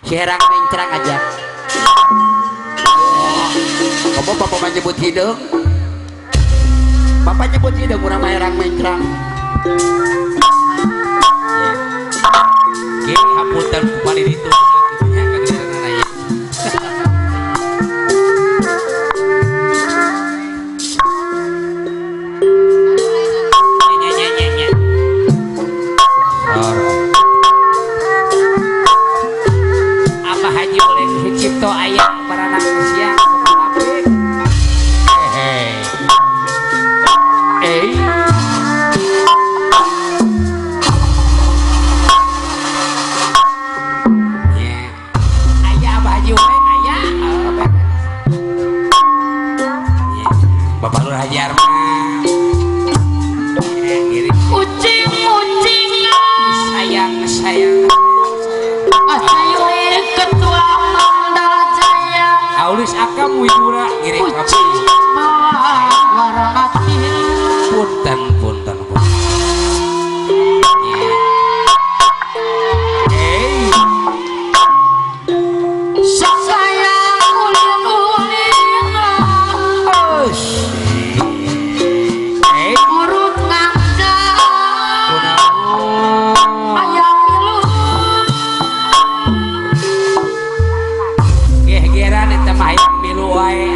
Herang mencrang aja. Kamu bapak menyebut hidung. Bapak nyebut hidung kurang herang mencrang. Gini hapunten kembali itu. Cipto ayah baranak siang kemapik ayah baju ayah bapak lur hajar kucing sayang ketua Aulis akam widura ngiring kamu punten saya urut ngangga ayam milu gegeran eta mah hayang milu wae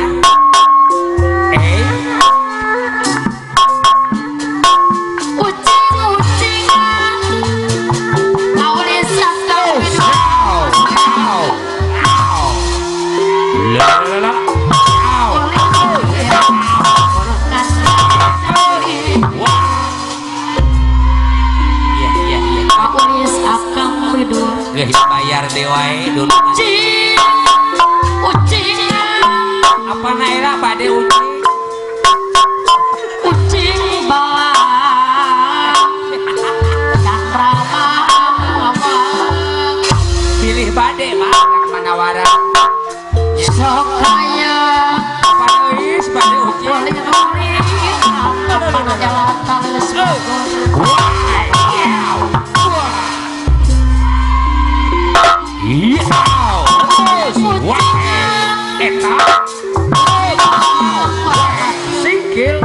bayar dewae dulu ucing apa naira bade ucing balang dan ramah pilih bade mah manawara sok kaya apa nulis bade ucing boleh apa jalan talus eta singkil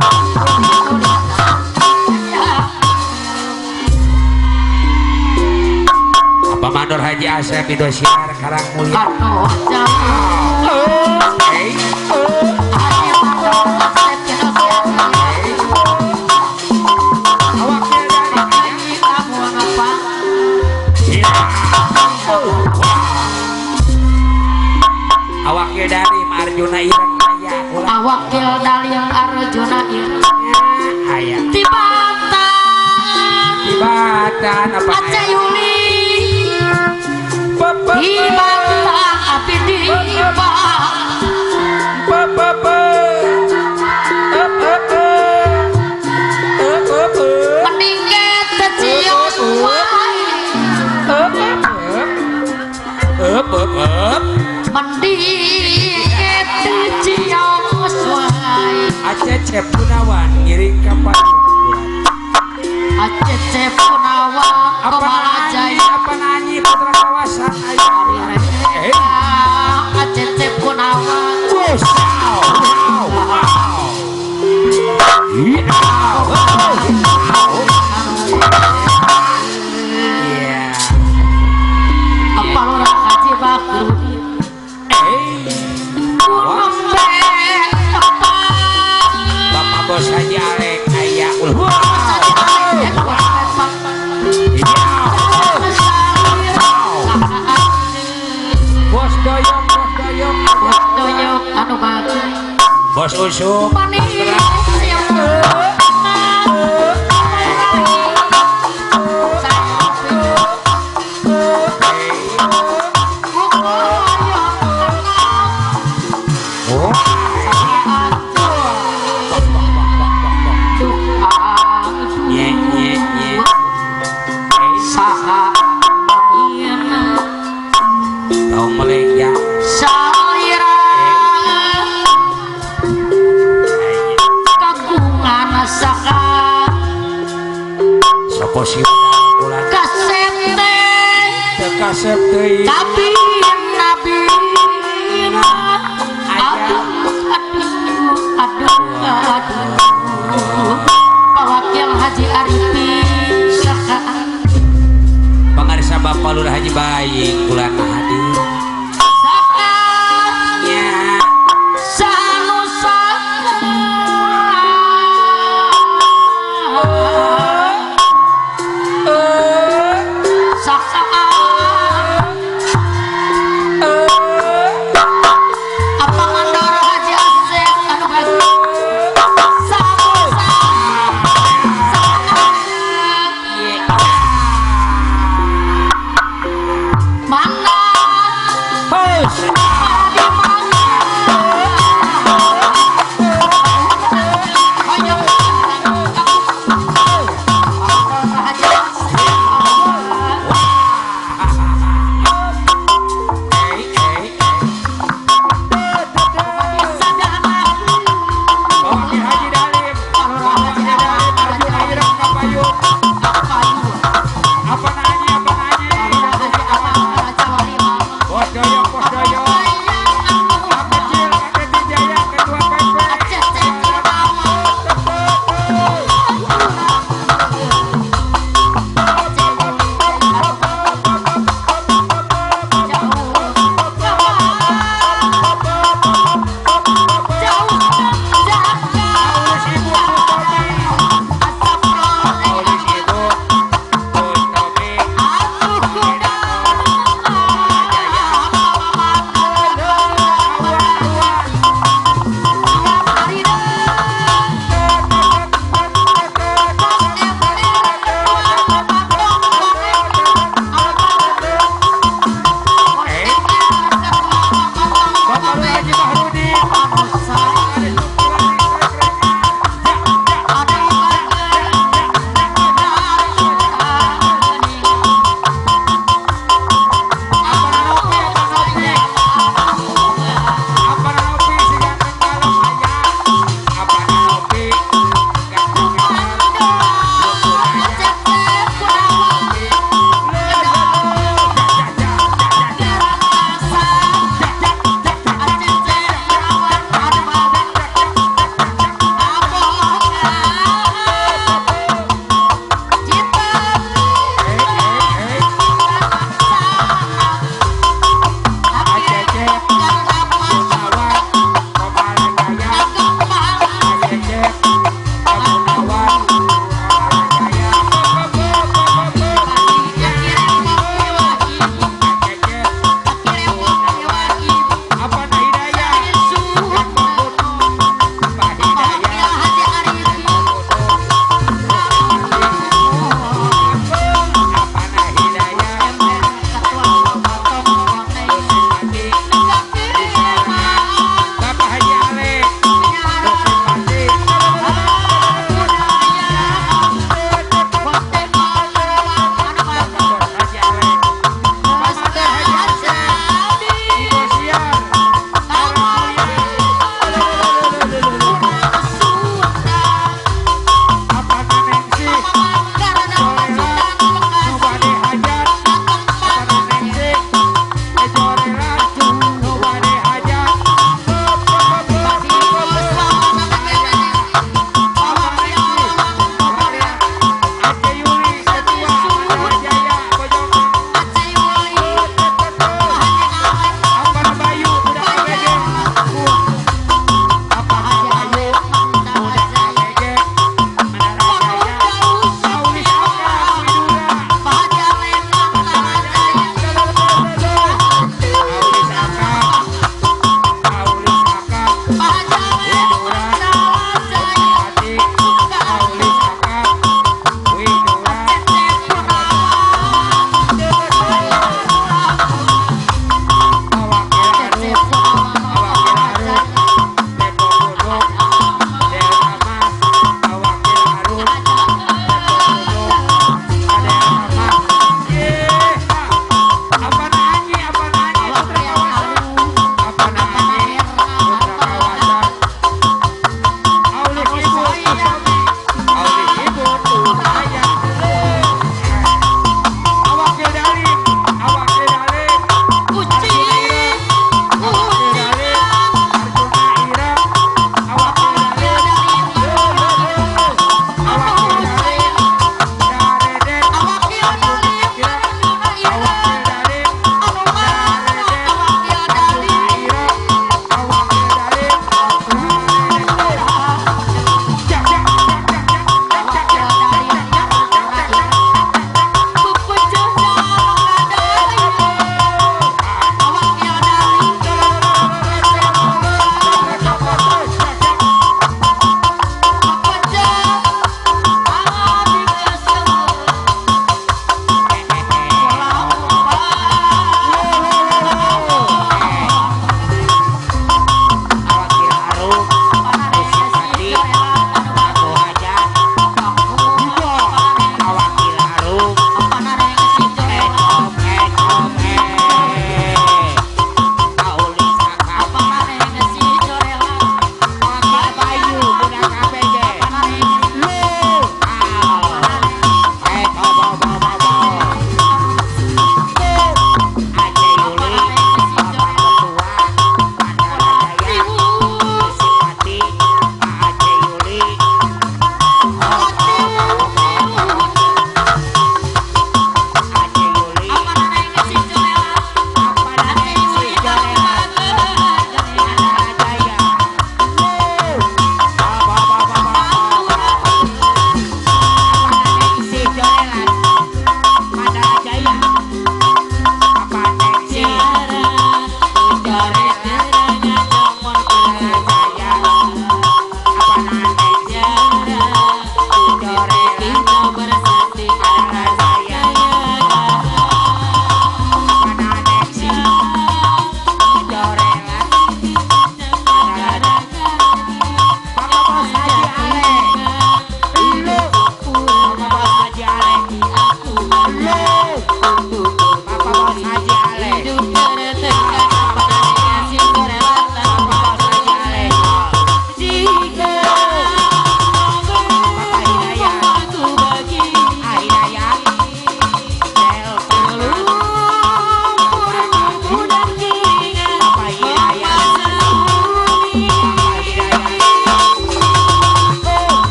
apa mandor Haji Asep Indosiar Karang Mulia awakil dari Arjuna Ireng awakil dari Arjuna Ireng ayah tibatan apa Aceh Yuli tibatan api diba meningkat cecion wae meningkat cecion wae Aceh Cep Gunawan ngiring kapal Aceh Cep Gunawan Kemalajaya apa nanyi putra kawasan ayah Aceh Cep Gunawan apa lurah Haji Bakrudin Bapak bos Haji Alek ayah bos doyong anu bagus bos usuk tahu melenggang sopo si ulang kasete teka asep teuing tapi nabi aduh Pawakil Haji Arifin sakaan pangarisa Bapak Lurah Haji Baying bulan hadir sakaan nya sanusa sakaan apa ngandoro Haji Asep anu bagi sanusa mana Hus